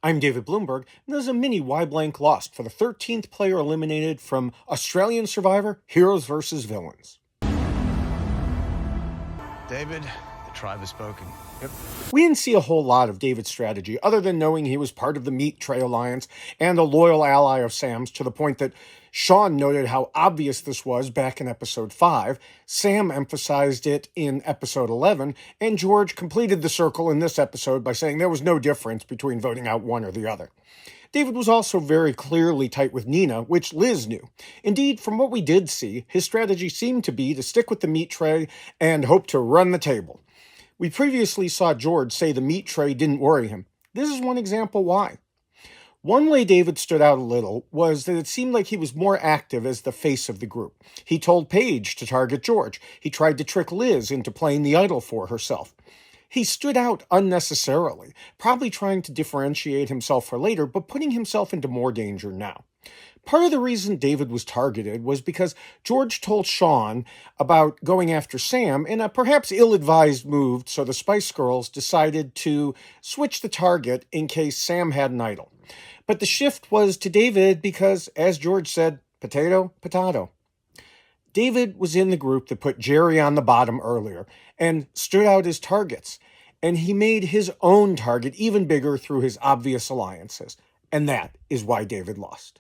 I'm David Bloomberg, and this is a mini WhyXLost for the 13th player eliminated from Australian Survivor Heroes vs. Villains. David, the tribe has spoken. Yep. We didn't see a whole lot of David's strategy, other than knowing he was part of the Meat Tray Alliance and a loyal ally of Sam's, to the point that Sean noted how obvious this was back in episode 5, Sam emphasized it in episode 11, and George completed the circle in this episode by saying there was no difference between voting out one or the other. David was also very clearly tight with Nina, which Liz knew. Indeed, from what we did see, his strategy seemed to be to stick with the meat tray and hope to run the table. We previously saw George say the meat tray didn't worry him. This is one example why. One way David stood out a little was that it seemed like he was more active as the face of the group. He told Paige to target George. He tried to trick Liz into playing the idol for herself. He stood out unnecessarily, probably trying to differentiate himself for later, but putting himself into more danger now. Part of the reason David was targeted was because George told Sean about going after Sam in a perhaps ill-advised move, so the Spice Girls decided to switch the target in case Sam had an idol. But the shift was to David because, as George said, potato, potato. David was in the group that put Jerry on the bottom earlier and stood out as targets, and he made his own target even bigger through his obvious alliances. And that is why David lost.